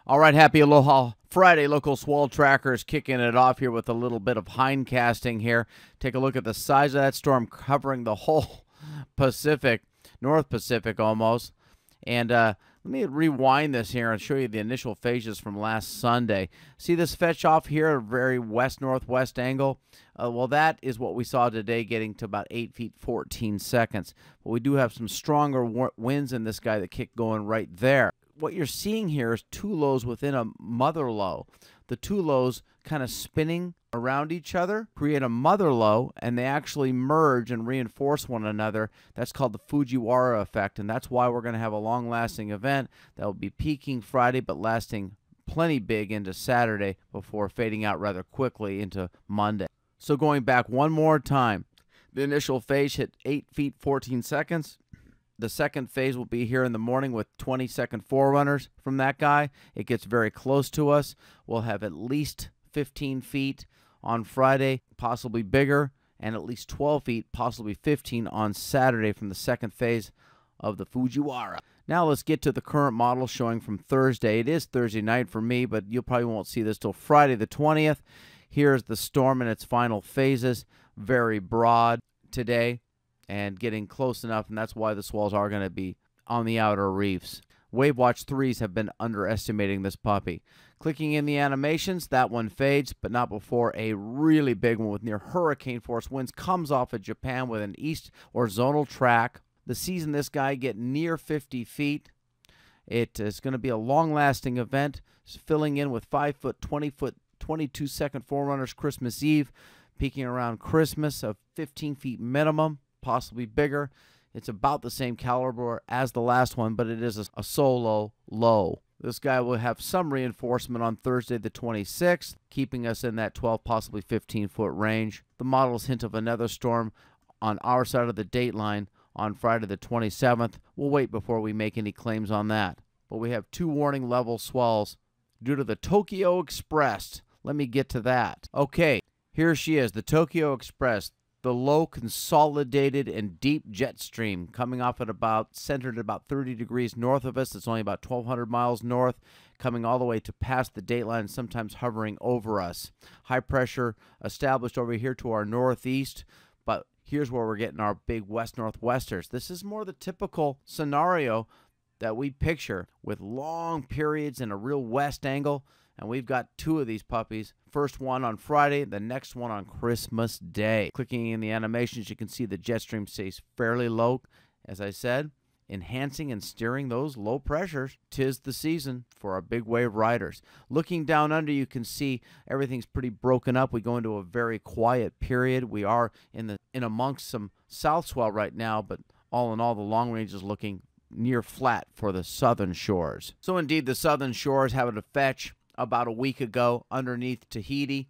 All right, happy Aloha Friday. Local swell trackers kicking it off here with a little bit of hindcasting here. Take a look at the size of that storm covering the whole Pacific, North Pacific almost. And let me rewind this here and show you the initial phases from last Sunday. See this fetch off here, a very west-northwest angle? Well, that is what we saw today, getting to about 8 feet 14 seconds. But we do have some stronger winds in this guy that kick going right there. What you're seeing here is two lows within a mother low. The two lows kind of spinning around each other create a mother low, and they actually merge and reinforce one another. That's called the Fujiwara effect, and that's why we're going to have a long-lasting event that will be peaking Friday but lasting plenty big into Saturday before fading out rather quickly into Monday. So going back one more time, the initial phase hit 8 feet 14 seconds. The second phase will be here in the morning with 20-second forerunners from that guy. It gets very close to us. We'll have at least 15 feet on Friday, possibly bigger, and at least 12 feet, possibly 15 on Saturday from the second phase of the Fujiwara. Now let's get to the current model showing from Thursday. It is Thursday night for me, but you probably won't see this till Friday the 20th. Here's the storm in its final phases. Very broad today and getting close enough, and that's why the swells are going to be on the outer reefs. Wave Watch 3s have been underestimating this puppy. Clicking in the animations, that one fades, but not before a really big one with near hurricane force winds comes off of Japan with an east or zonal track. The seas in this guy get near 50 feet. It is going to be a long-lasting event, filling in with 5 foot, 20 foot, 22-second forerunners Christmas Eve, peaking around Christmas of 15 feet minimum, possibly bigger. It's about the same caliber as the last one, but it is a solo low. This guy will have some reinforcement on Thursday the 26th, keeping us in that 12, possibly 15-foot range. The models hint of another storm on our side of the date line on Friday the 27th. We'll wait before we make any claims on that. But we have 2 warning level swells due to the Tokyo Express. Let me get to that. Okay, here she is, the Tokyo Express. The low consolidated and deep jet stream coming off at centered at about 30 degrees north of us. It's only about 1,200 miles north, coming all the way to past the dateline, sometimes hovering over us. High pressure established over here to our northeast, but here's where we're getting our big west-northwesters. This is more the typical scenario that we picture with long periods and a real west angle. And we've got 2 of these puppies. First one on Friday, the next one on Christmas Day. Clicking in the animations, you can see the jet stream stays fairly low, as I said, enhancing and steering those low pressures. 'Tis the season for our big wave riders. Looking down under, you can see everything's pretty broken up. We go into a very quiet period. We are in amongst some south swell right now, but all in all, the long range is looking near flat for the southern shores. So indeed, the southern shores have a fetch about a week ago underneath Tahiti,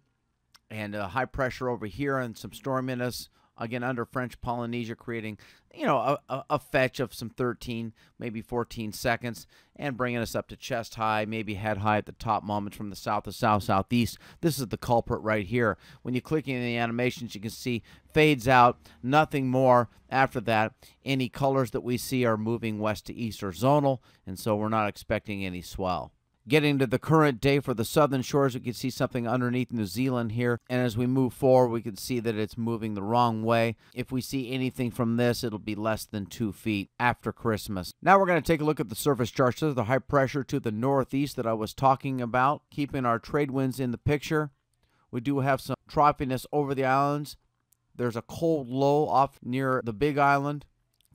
and high pressure over here and some storminess again under French Polynesia, creating a fetch of some 13 maybe 14 seconds and bringing us up to chest high, maybe head high at the top moments from the south to southeast. This is the culprit right here. When you click in the animations, you can see fades out, nothing more after that. Any colors that we see are moving west to east or zonal, and so we're not expecting any swell. Getting to the current day for the southern shores, we can see something underneath New Zealand here. And as we move forward, we can see that it's moving the wrong way. If we see anything from this, it'll be less than 2 feet after Christmas. Now we're going to take a look at the surface charts. There's the high pressure to the northeast that I was talking about, keeping our trade winds in the picture. We do have some trophiness over the islands. There's a cold low off near the Big Island,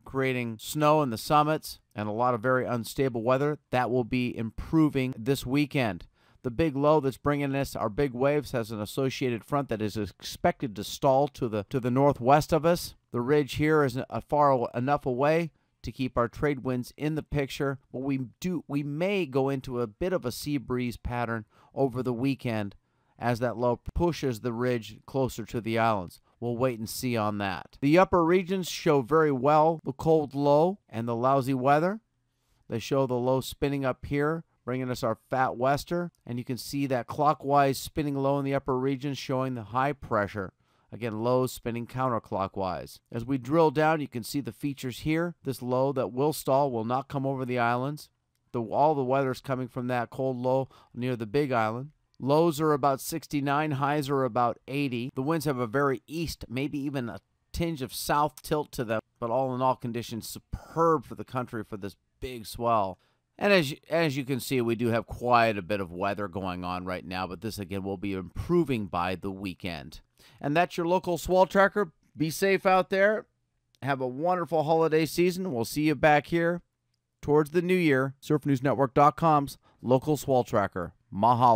creating snow in the summits and a lot of very unstable weather. That will be improving this weekend. The big low that's bringing us our big waves has an associated front that is expected to stall to the northwest of us. The ridge here is far enough away to keep our trade winds in the picture, but we may go into a bit of a sea breeze pattern over the weekend as that low pushes the ridge closer to the islands. We'll wait and see on that. The upper regions show very well the cold low and the lousy weather. They show the low spinning up here, bringing us our fat wester, and you can see that clockwise spinning low in the upper regions showing the high pressure. Again, low spinning counterclockwise. As we drill down, you can see the features here. This low that will stall will not come over the islands. All the weather's coming from that cold low near the Big Island. Lows are about 69, highs are about 80. The winds have a very east, maybe even a tinge of south tilt to them, but all in all, conditions superb for the country for this big swell. And as you can see, we do have quite a bit of weather going on right now, but this again will be improving by the weekend. And that's your local swell tracker. Be safe out there. Have a wonderful holiday season. We'll see you back here towards the new year. SurfNewsNetwork.com's local swell tracker. Mahalo.